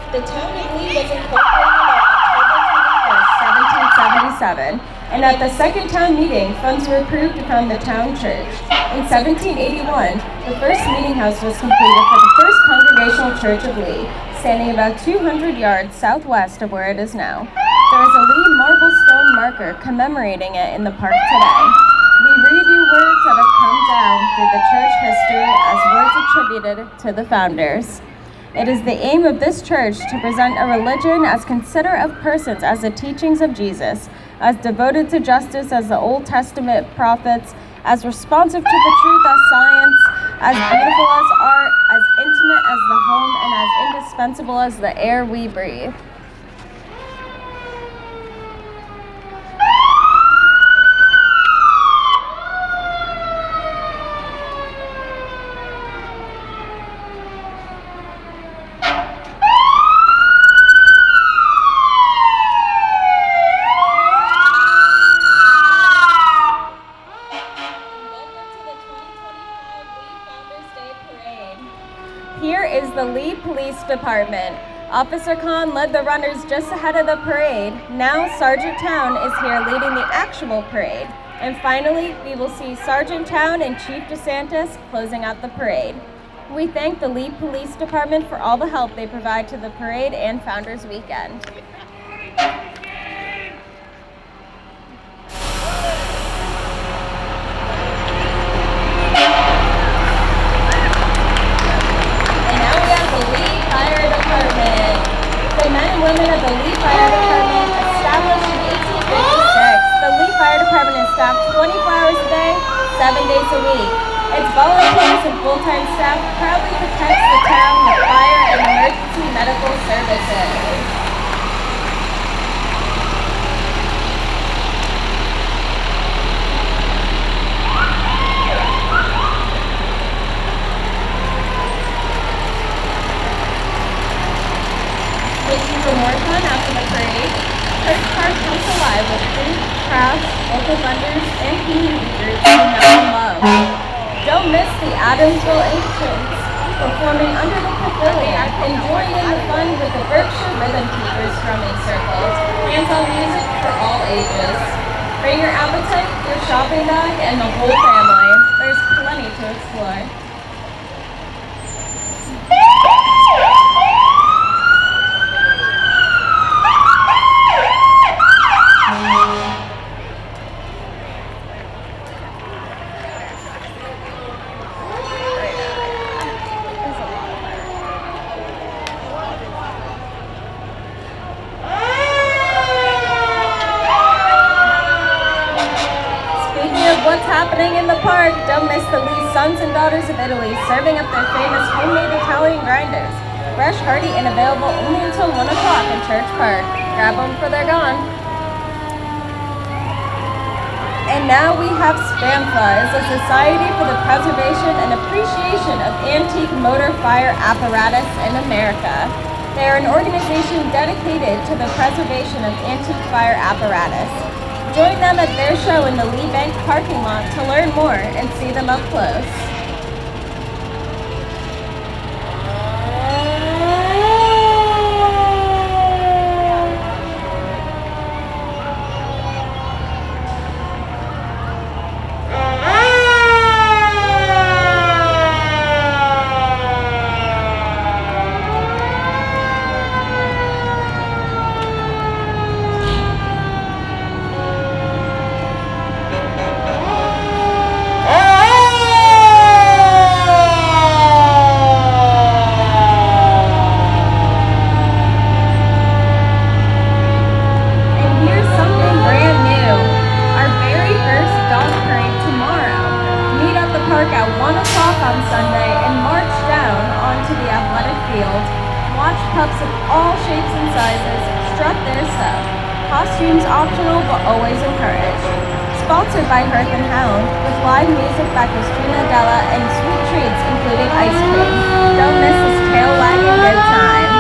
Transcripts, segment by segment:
The town of Lee was incorporated on October 21st, 1777, and at the second town meeting, funds were approved to found the town church. In 1781, the first meeting house was completed for the first Congregational Church of Lee, standing about 200 yards southwest of where it is now. There is a Lee marble stone marker commemorating it in the park today. We read you words that have come down through the church history as words attributed to the founders. It is the aim of this church to present a religion as considerate of persons as the teachings of Jesus, as devoted to justice as the Old Testament prophets, as responsive to the truth as science, as beautiful as art, as intimate as the home, and as indispensable as the air we breathe. Here is the Lee Police Department. Officer Khan led the runners just ahead of the parade. Now Sergeant Town is here leading the actual parade. And finally, we will see Sergeant Town and Chief DeSantis closing out the parade. We thank the Lee Police Department for all the help they provide to the parade and Founders Weekend. The men and women of the Lee Fire Department, established in 1856, the Lee Fire Department is staffed 24 hours a day, 7 days a week. Its volunteers and full-time staff proudly protects the town with fire and emergency medical services. Making for more fun after the parade, Church Park comes alive with food, crafts, local vendors, and community groups you know and love. Don't miss the Adamsville Ancients performing under the pavilion and join in the fun with the Berkshire Rhythm Keepers drumming circles, hands-on music for all ages. Bring your appetite, your shopping bag, and the whole family. There's plenty to explore. What's happening in the park? Don't miss the Lee Sons and Daughters of Italy serving up their famous homemade Italian grinders. Fresh, hearty, and available only until 1 o'clock in Church Park. Grab them before they're gone. And now we have SPAMFA, is a Society for the Preservation and Appreciation of Antique Motor Fire Apparatus in America. They are an organization dedicated to the preservation of antique fire apparatus. Join them at their show in the Lee Bank parking lot to learn more and see them up close. Pups of all shapes and sizes strut their stuff. Costumes optional but always encouraged. Sponsored by Hearth and Hound, with live music by Christina Della and sweet treats including ice cream. Don't miss this tail-wagging good time.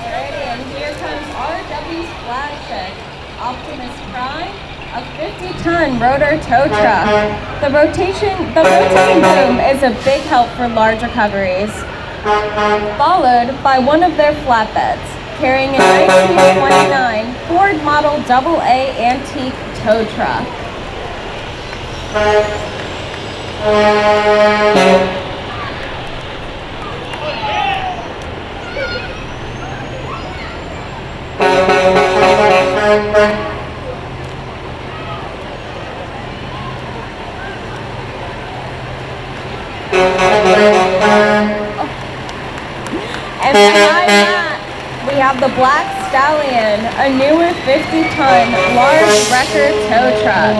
Alrighty, and here comes RW's flagship, Optimus Prime, a 50-ton rotor tow truck. The rotating boom is a big help for large recoveries, followed by one of their flatbeds, carrying a 1929 Ford Model AA antique tow truck. And behind that, we have the Black Stallion, a newer 50-ton large wrecker tow truck.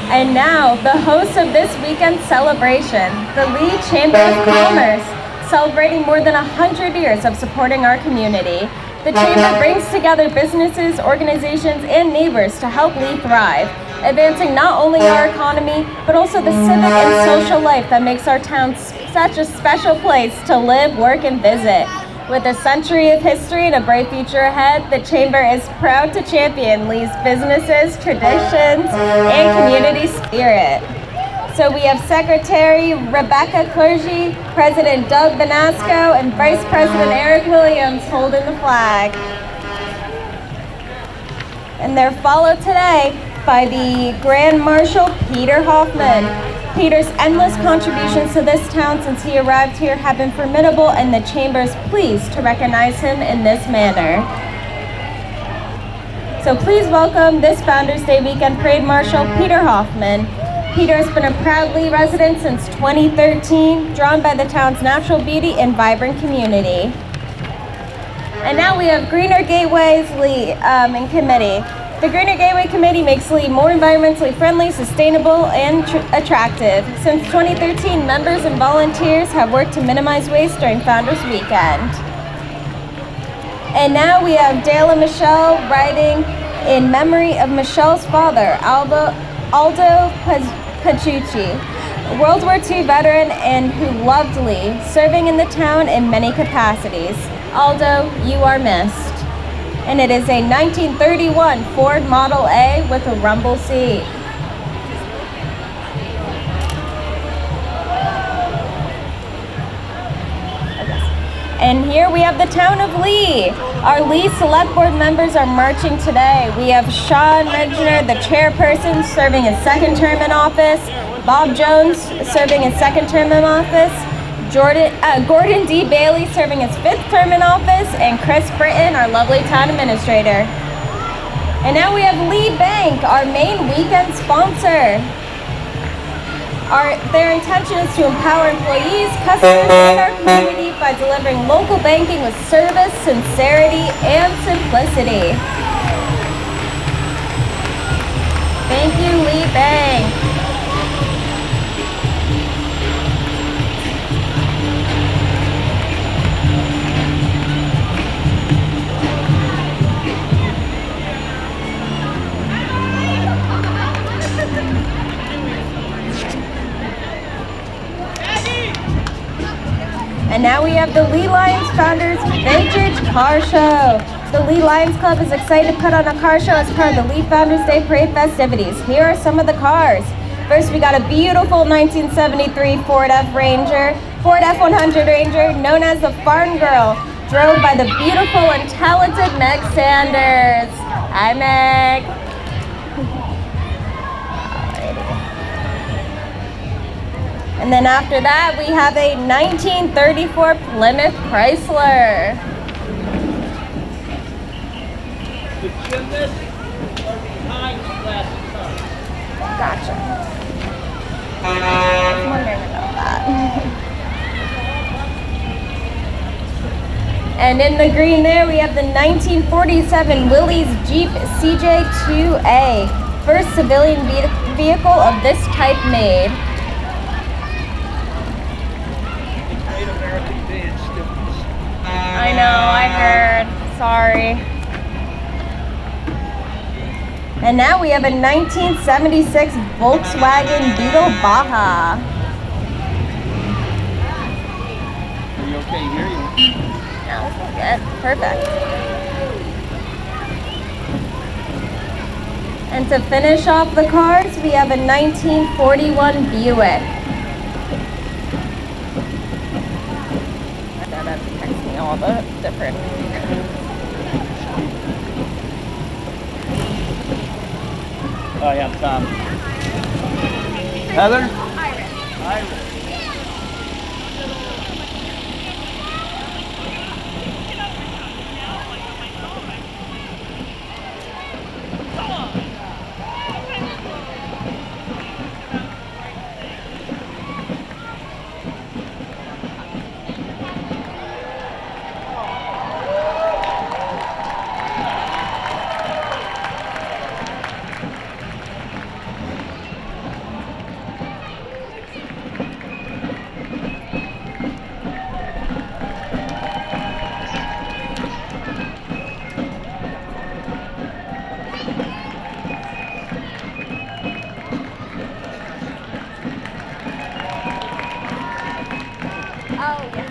And now, the host of this weekend's celebration, the Lee Chamber of Commerce, celebrating more than 100 years of supporting our community. The Chamber brings together businesses, organizations, and neighbors to help Lee thrive, advancing not only our economy, but also the civic and social life that makes our town such a special place to live, work, and visit. With a century of history and a bright future ahead, the Chamber is proud to champion Lee's businesses, traditions, and community spirit. So we have Secretary Rebecca Clergy, President Doug Benasco, and Vice President Eric Williams holding the flag. And they're followed today by the Grand Marshal Peter Hoffman. Peter's endless contributions to this town since he arrived here have been formidable, and the Chamber is pleased to recognize him in this manner. So please welcome this Founders Day weekend Parade Marshal Peter Hoffman. Peter has been a proud Lee resident since 2013, drawn by the town's natural beauty and vibrant community. And now we have Greener Gateways Lee in committee. The Greener Gateway Committee makes Lee more environmentally friendly, sustainable, and attractive. Since 2013, members and volunteers have worked to minimize waste during Founders Weekend. And now we have Dale and Michelle writing in memory of Michelle's father, Aldo Pachucci, a World War II veteran and who loved Lee, serving in the town in many capacities. Aldo, you are missed. And it is a 1931 Ford Model A with a rumble seat. And here we have the town of Lee. Our Lee Select Board members are marching today. We have Sean Regner, the chairperson, serving his second term in office. Bob Jones, serving his second term in office. Gordon D. Bailey, serving his fifth term in office, and Chris Britton, our lovely town administrator. And now we have Lee Bank, our main weekend sponsor. Their intention is to empower employees, customers, and our community by delivering local banking with service, sincerity, and simplicity. Thank you, Lee Bank. And now we have the Lee Lions Founders Vintage Car Show. The Lee Lions Club is excited to put on a car show as part of the Lee Founders Day Parade festivities. Here are some of the cars. First, we got a beautiful 1973 Ford F-100 Ranger, known as the Farm Girl, drove by the beautiful and talented Meg Sanders. Hi, Meg. And then after that, we have a 1934 Plymouth Chrysler. The gymnasts are behind the classic car. Gotcha. I was wondering about that. And in the green there, we have the 1947 Willys Jeep CJ2A, first civilian vehicle of this type made. Great American dance difference. I know, I heard. Sorry. And now we have a 1976 Volkswagen Beetle Baja. Are you okay here? No, this is good. Perfect. And to finish off the cars, we have a 1941 Buick. That texts me all the different. I am Tom. Heather? Iris. Oh, yes.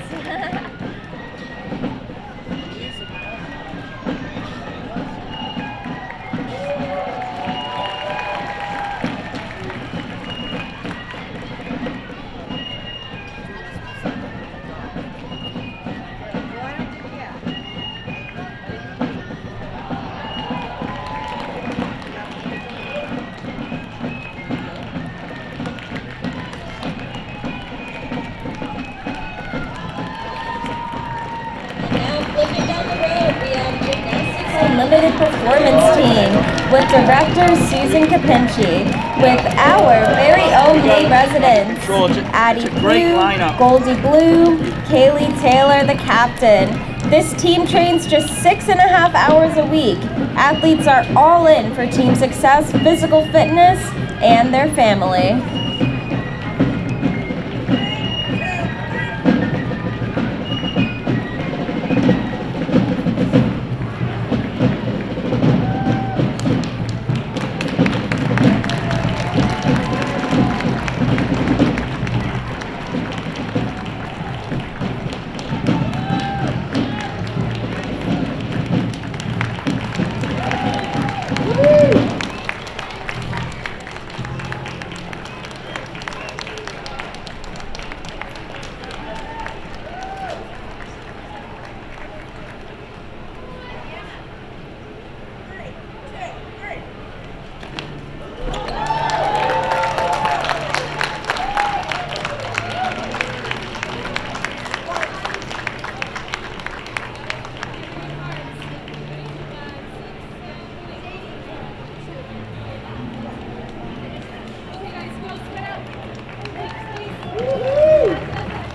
Limited Performance Team with director Susan Capinci, with our very own Lee residents, Addie Blue, Goldie Blue, Kaylee Taylor, the captain. This team trains just 6.5 hours a week. Athletes are all in for team success, physical fitness, and their family.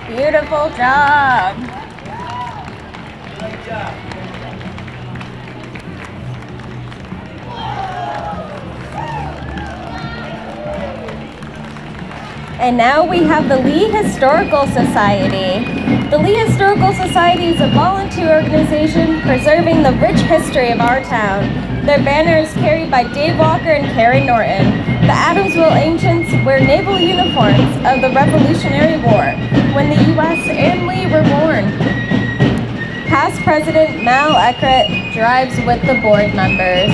Beautiful job. Great job. And now we have the Lee Historical Society. The Lee Historical Society is a volunteer organization preserving the rich history of our town. Their banner is carried by Dave Walker and Karen Norton. The Adamsville Ancients wear naval uniforms of the Revolutionary War. when the U.S. and Lee were born. Past President Mal Eckert drives with the board members.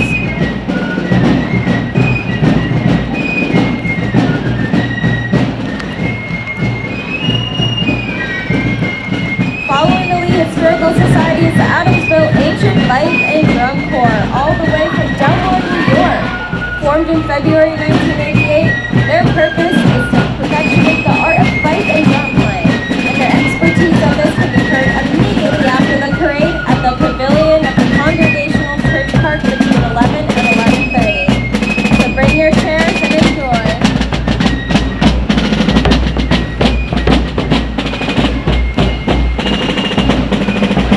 Following the Lee Historical Society's Adamsville Ancient Fife and Drum Corps, all the way from Delmar, New York. Formed in February 1988, their purpose is to perpetuate the art of fife and drum playing, and their expertise on this can be heard immediately after the parade at the pavilion of the Congregational Church Park between 11 and 11:30. So bring your chairs and enjoy.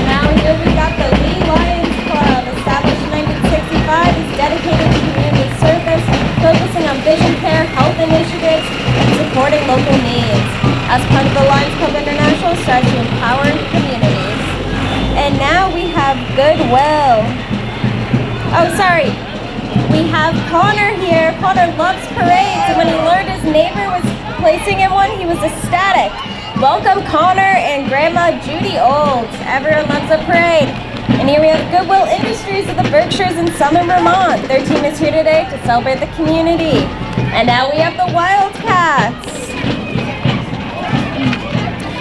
Now here we got the Lee Lions Club, established in 1965, is dedicated to community service, focusing on vision care, health initiatives, and supporting local needs. As part of the Lions Club International, strives to empower communities. And now we have Goodwill. Oh, sorry. We have Connor here. Connor loves parades, and when he learned his neighbor was placing in one, he was ecstatic. Welcome, Connor and Grandma Judy Olds. Everyone loves a parade. And here we have Goodwill Industries of the Berkshires in southern Vermont. Their team is here today to celebrate the community. And now we have the Wildcats.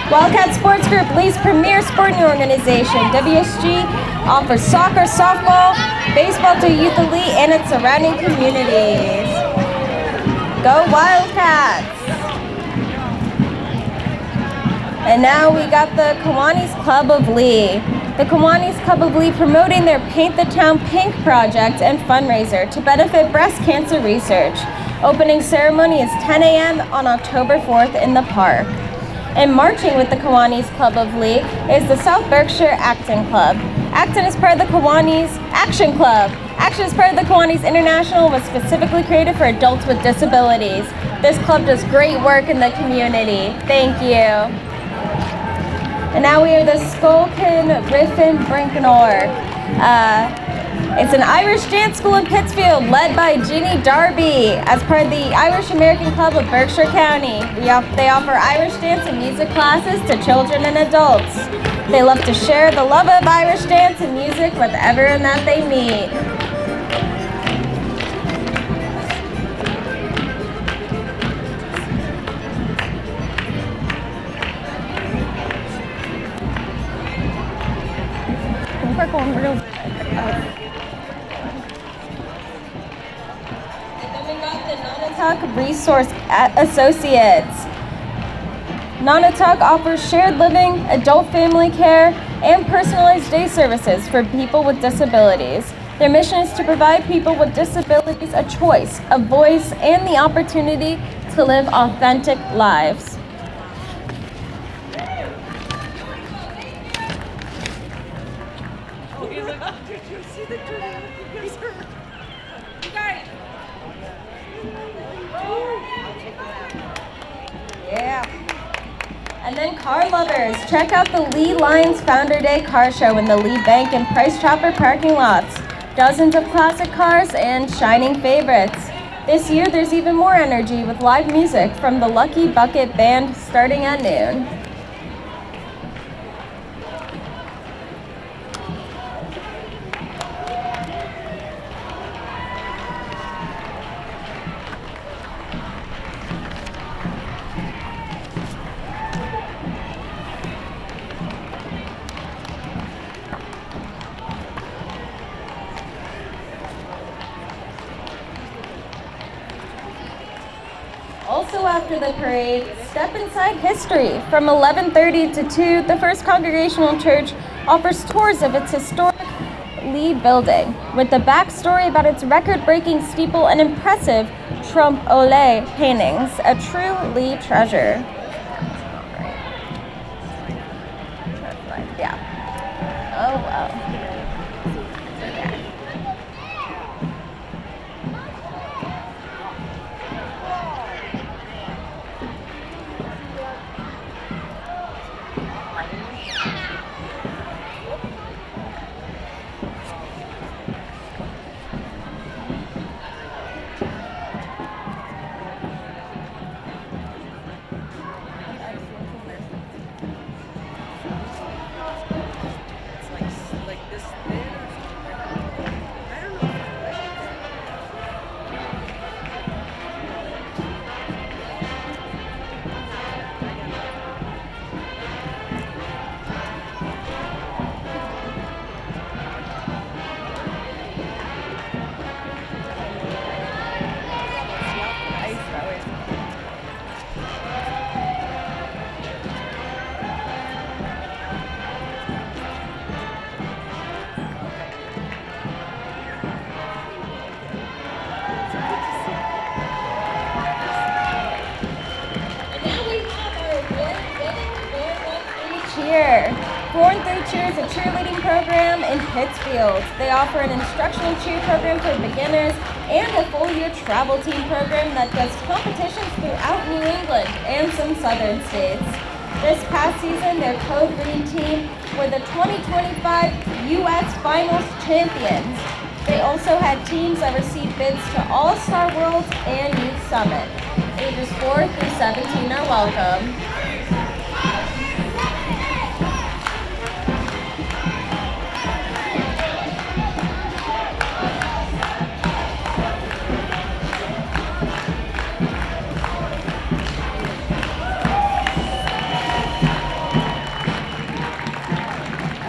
Wildcat Sports Group, Lee's premier sporting organization. WSG offers soccer, softball, baseball to youth of Lee and its surrounding communities. Go Wildcats! And now we got the Kiwanis Club of Lee. The Kiwanis Club of Lee promoting their Paint the Town Pink project and fundraiser to benefit breast cancer research. Opening ceremony is 10 a.m. on October 4th in the park. And marching with the Kiwanis Club of Lee is the South Berkshire Acton Club. Acton is part of the Kiwanis Action Club. Action is part of the Kiwanis International, was specifically created for adults with disabilities. This club does great work in the community. Thank you. And now we have the Skulkin Riffin Brinkenor. It's an Irish dance school in Pittsfield led by Ginny Darby as part of the Irish American Club of Berkshire County. They offer Irish dance and music classes to children and adults. They love to share the love of Irish dance and music with everyone that they meet. We're going real Nonotuck Resource Associates. Nonotuck offers shared living, adult family care, and personalized day services for people with disabilities. Their mission is to provide people with disabilities a choice, a voice, and the opportunity to live authentic lives. Did you see the tornado? You guys. Yeah. And then car lovers, check out the Lee Lions Founder Day car show in the Lee Bank and Price Chopper parking lots. Dozens of classic cars and shining favorites. This year there's even more energy with live music from the Lucky Bucket Band starting at noon. Also after the parade, step inside history. From 11:30 to 2, the First Congregational Church offers tours of its historic Lee building, with the backstory about its record-breaking steeple and impressive Trompe l'oeil paintings, a true Lee treasure. Yeah. Oh, wow. year. Born Through Cheer is a cheerleading program in Pittsfield. They offer an instructional cheer program for beginners and a full-year travel team program that does competitions throughout New England and some southern states. This past season, their Code Green team were the 2025 U.S. Finals champions. They also had teams that received bids to All-Star Worlds and Youth Summit. Ages 4 through 17 are welcome.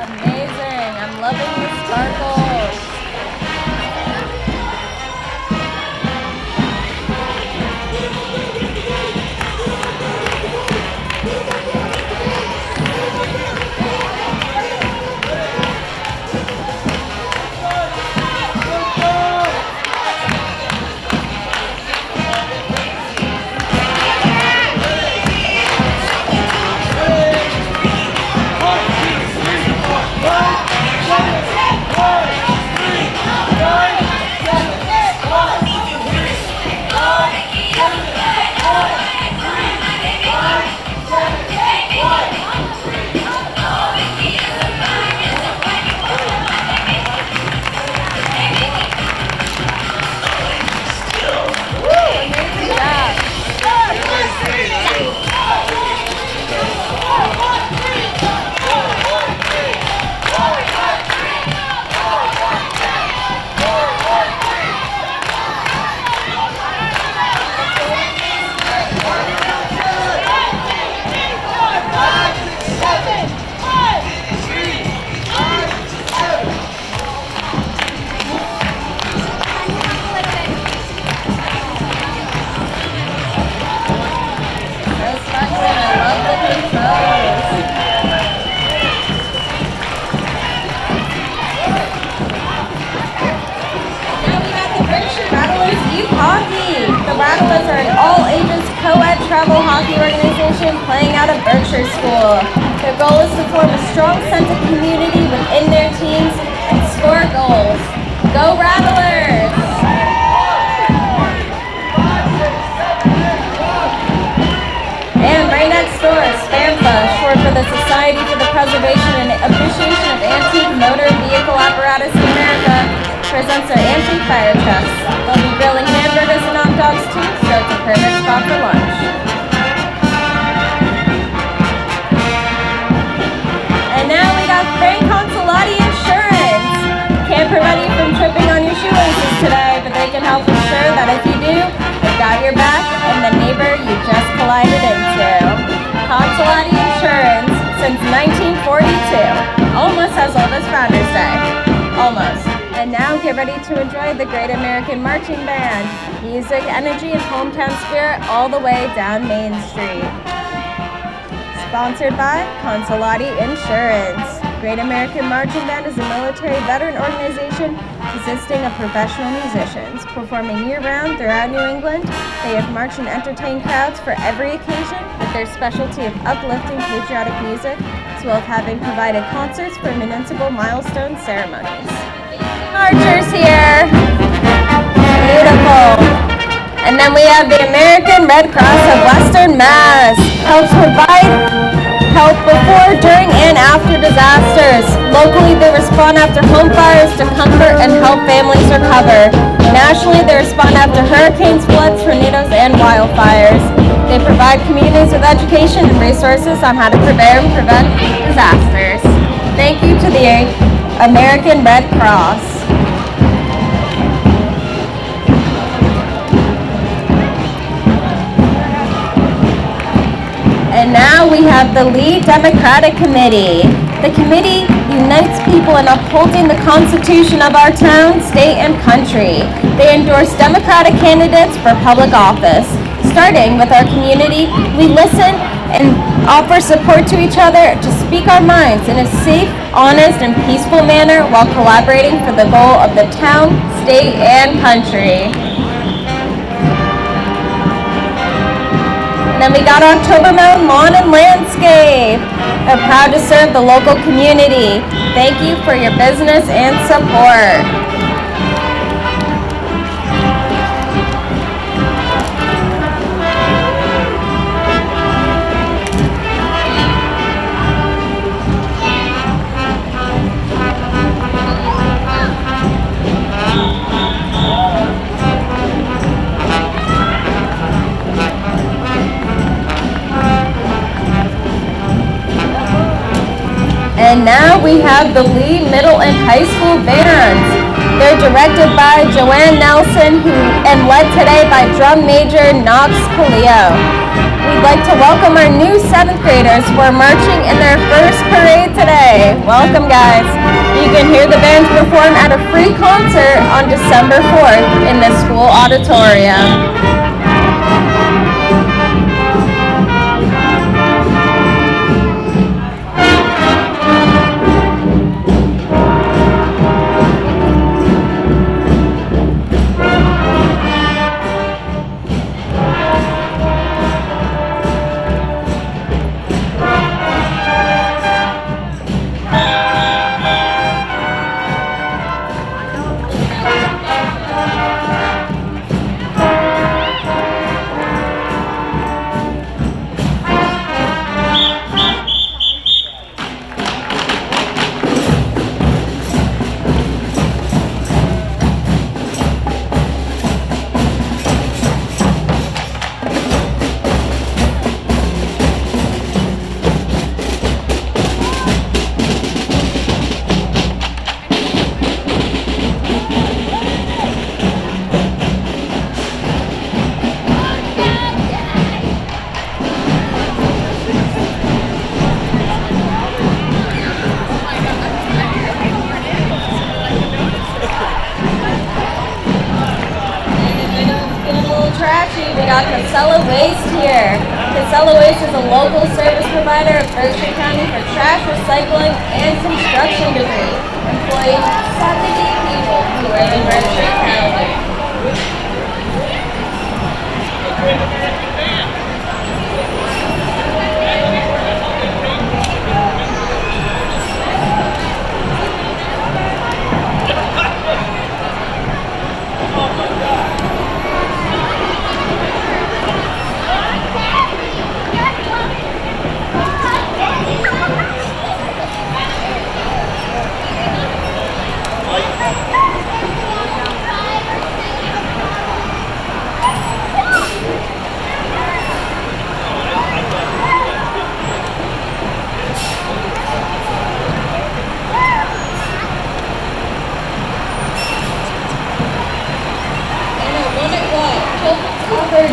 Amazing, I'm loving the sparkles. Rattlers are an all-ages co-ed travel hockey organization playing out of Berkshire School. Their goal is to form a strong sense of community within their teams and score goals. Go Rattlers! And right next door is SPAMFA, short for the Society for the Preservation and Appreciation of Antique Motor Vehicle Apparatus in America, presents their antique fire trucks. They'll be grilling hamburgers and hot dogs too, so it's a perfect spot for lunch. And now we got Frank Consolati Insurance. Can't prevent you from tripping on your shoelaces today, but they can help ensure that if you do, they've got your back and the neighbor you just collided into. Consolati Insurance since 1942. Almost as old as Founders Day. Almost. And now get ready to enjoy the Great American Marching Band. Music, energy, and hometown spirit all the way down Main Street. Sponsored by Consolati Insurance. Great American Marching Band is a military veteran organization consisting of professional musicians. Performing year-round throughout New England, they have marched and entertained crowds for every occasion with their specialty of uplifting patriotic music, as well as having provided concerts for municipal milestone ceremonies. Marchers here. Beautiful. And then we have the American Red Cross of Western Mass. Helps provide help before, during, and after disasters. Locally, they respond after home fires to comfort and help families recover. Nationally, they respond after hurricanes, floods, tornadoes, and wildfires. They provide communities with education and resources on how to prepare and prevent disasters. Thank you to the American Red Cross. And now we have the Lee Democratic Committee. The committee unites people in upholding the Constitution of our town, state, and country. They endorse Democratic candidates for public office. Starting with our community, we listen and offer support to each other to speak our minds in a safe, honest, and peaceful manner while collaborating for the goal of the town, state, and country. And then we got October Mound Lawn and Landscape. are proud to serve the local community. Thank you for your business and support. And now we have the Lee Middle and High School bands. They're directed by Joanne Nelson and led today by drum major Knox Calio. We'd like to welcome our new 7th graders who are marching in their first parade today. Welcome, guys. You can hear the bands perform at a free concert on December 4th in the school auditorium. We got Casella Waste here. Casella Waste is a local service provider of Berkshire County for trash, recycling, and construction debris, employing 70 people who live in Berkshire County.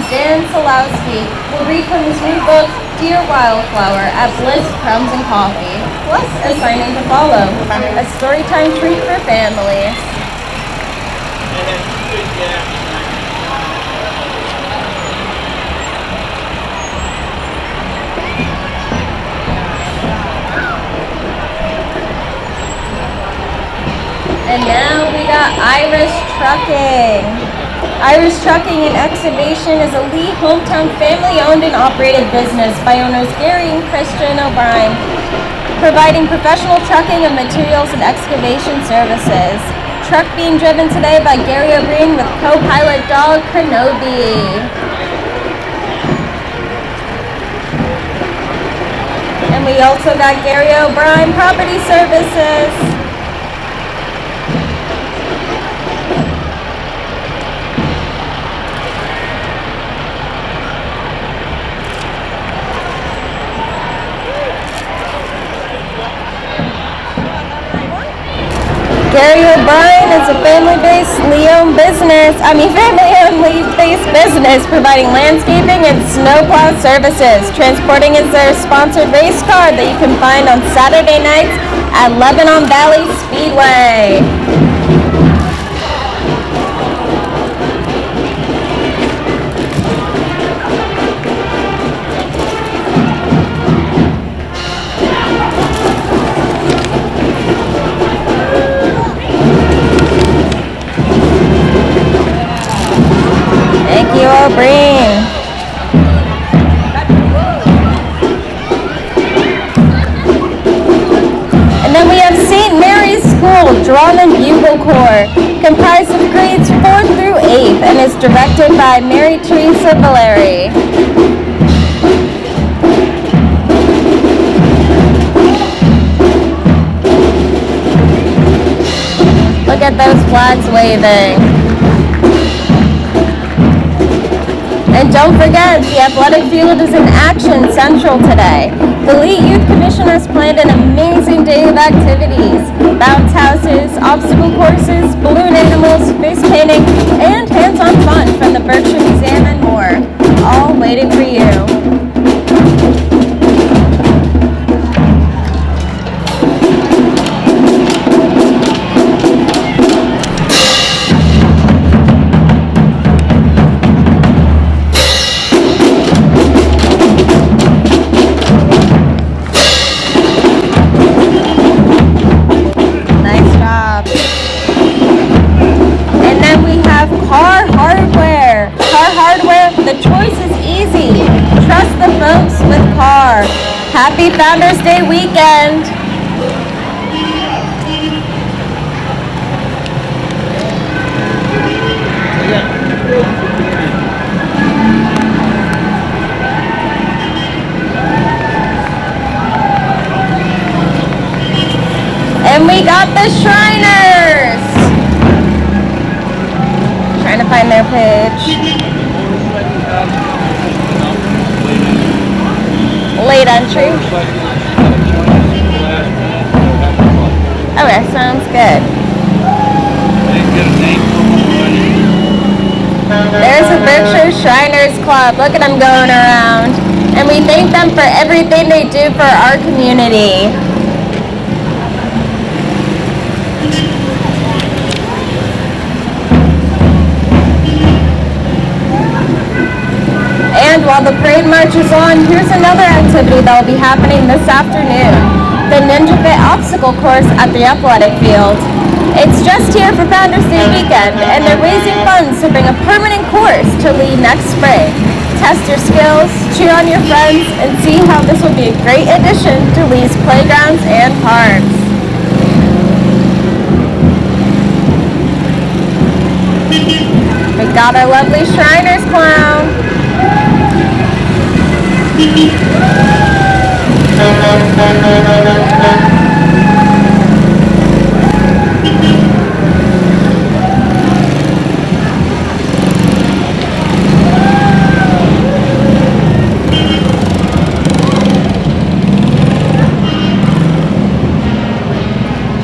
Dan Solowski will read from his new book, Dear Wildflower, at Bliss Crumbs and Coffee, plus a signing to follow, a storytime treat for families. And now we got Irish Trucking. Irish Trucking and Excavation is a Lee hometown family-owned and operated business by owners Gary and Christian O'Brien, providing professional trucking of materials and excavation services. Truck being driven today by Gary O'Brien with co-pilot dog Kenobi. And we also got Gary O'Brien Property Services. Gary O'Brien is a family-based Lee-owned business, providing landscaping and snowplow services. Transporting is their sponsored race car that you can find on Saturday nights at Lebanon Valley Speedway. Thank you, O'Brien. Drum and Bugle Corps, comprised of grades 4th through 8th, and is directed by Mary Teresa Valeri. Look at those flags waving. And don't forget, the athletic field is in action central today. The Lee Youth Commission has planned an amazing day of activities. Bounce houses, obstacle courses, balloon animals, face painting, and hands-on fun from the Berkshire Museum and more. All waiting for you. Happy Founders Day weekend! And we got the Shriners! Trying to find their page. Late entry. Okay, sounds good. There's the Berkshire Shriners Club. Look at them going around. And we thank them for everything they do for our community. And while the parade march is on, here's another activity that will be happening this afternoon. The Ninja Fit Obstacle Course at the athletic field. It's just here for Founders Day weekend, and they're raising funds to bring a permanent course to Lee next spring. Test your skills, cheer on your friends, and see how this will be a great addition to Lee's playgrounds and parks. We got our lovely Shriners clown.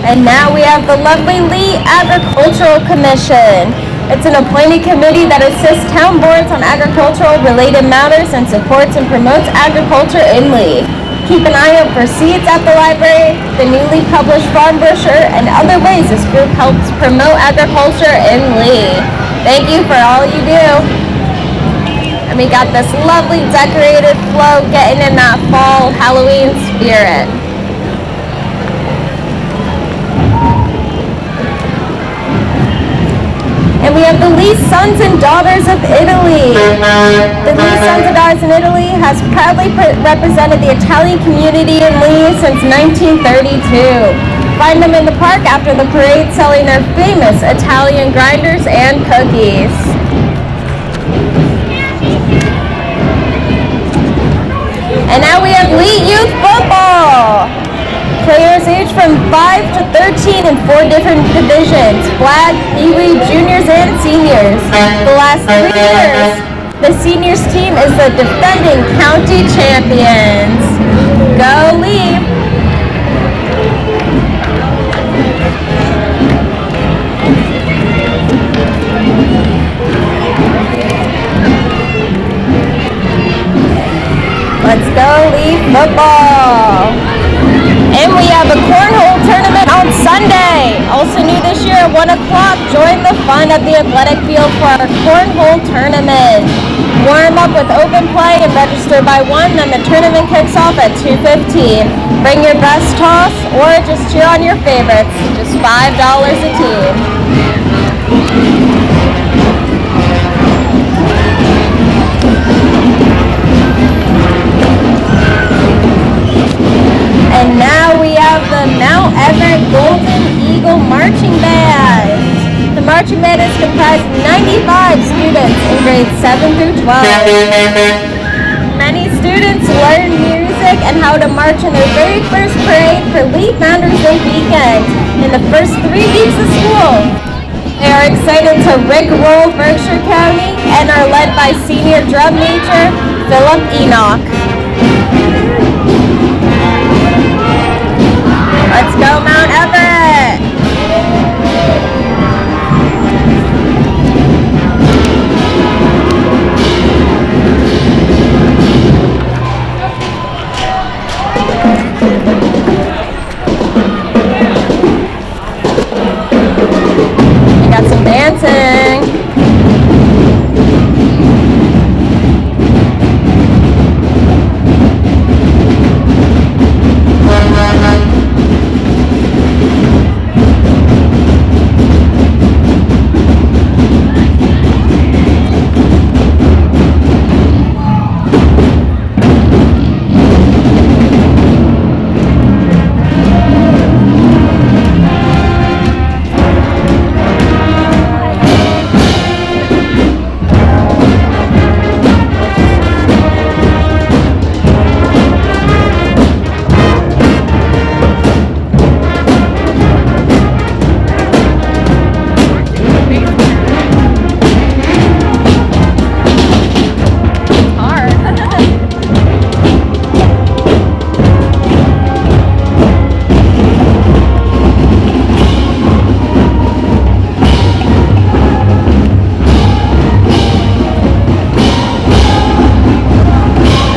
And now we have the lovely Lee Agricultural Commission. It's an appointed committee that assists town boards on agricultural related matters and supports and promotes agriculture in Lee. Keep an eye out for seeds at the library, the newly published farm brochure, and other ways this group helps promote agriculture in Lee. Thank you for all you do. And we got this lovely decorated float getting in that fall Halloween spirit. And we have the Lee Sons and Daughters of Italy. The Lee Sons and Daughters in Italy has proudly represented the Italian community in Lee since 1932. Find them in the park after the parade selling their famous Italian grinders and cookies. And now we have Lee Youth Football. Players aged from 5 to 13 in 4 different divisions, flag, peewee, juniors, and seniors. The last 3 years, the seniors team is the defending county champions. Go Lee! Let's go Lee football! And we have a cornhole tournament on Sunday. Also new this year at 1 o'clock, join the fun at the athletic field for our cornhole tournament. Warm up with open play and register by 1, then the tournament kicks off at 2:15. Bring your best toss or just cheer on your favorites. Just $5 a team. And now we have the Mount Everett Golden Eagle March marching band is comprised of 95 students in grades 7 through 12. Many students learn music and how to march in their very first parade for Lee Founders Day weekend in the first 3 weeks of school. They are excited to rickroll Berkshire County and are led by senior drum major Philip Enoch. Let's go Mount Everett! We got some dancing.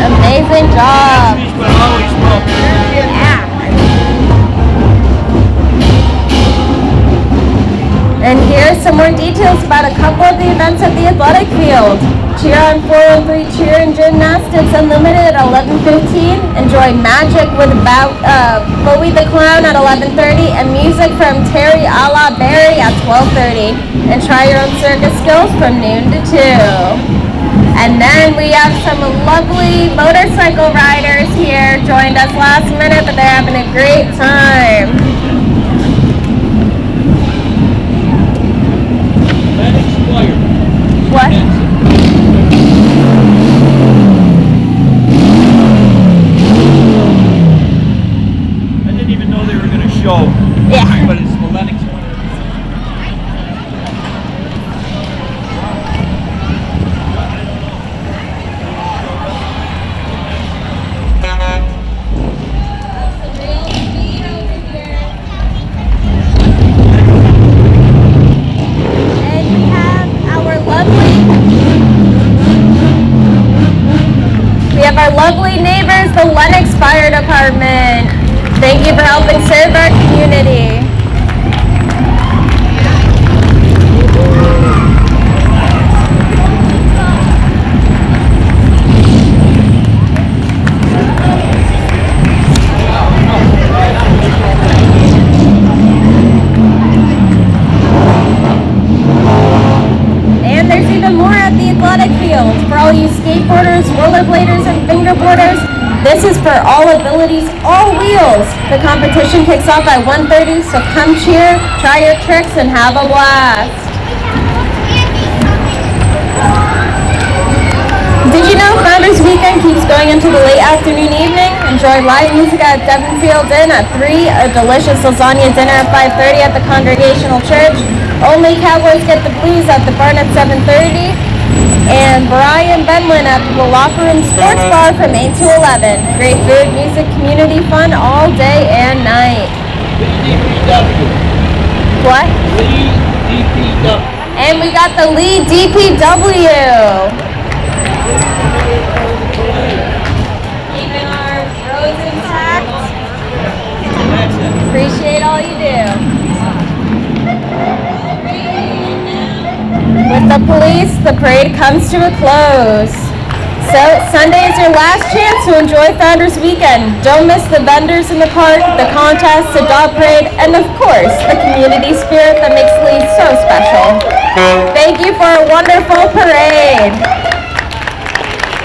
Amazing job. And here's some more details about a couple of the events at the athletic field. Cheer on 413 Cheer and Gymnastics Unlimited at 11:15. Enjoy magic with Bowie the Clown at 11:30 and music from Terry a la Berry at 12:30. And try your own circus skills from noon to 2. And then we have some lovely motorcycle riders here. Joined us last minute, but they're having a great time. That expired. What? I didn't even know they were going to show. Yeah. But it's the Lennox one. Our lovely neighbors, the Lennox Fire Department. Thank you for helping serve our community. And there's even more at the athletic field. For all you skateboarders, rollerbladers, and fingerboarders, this is for all abilities, all wheels. The competition kicks off at 1:30, so come cheer, try your tricks, and have a blast. Did you know Founders Weekend keeps going into the late afternoon evening? Enjoy live music at Devonfield Inn at 3, a delicious lasagna dinner at 5:30 at the Congregational Church. Only Cowboys Get the Blues at the Barn at 7:30. And Brian Benlin at the Locker Room Sports Bar from 8 to 11. Great food, music, community fun all day and night. DPW. What? Lee DPW. And we got the Lee DPW. Keeping our roads intact. That's it. Appreciate all you do. With the police, the parade comes to a close. So Sunday is your last chance to enjoy Founders Weekend. Don't miss the vendors in the park, the contests, the dog parade, and of course, the community spirit that makes Lee so special. Thank you for a wonderful parade.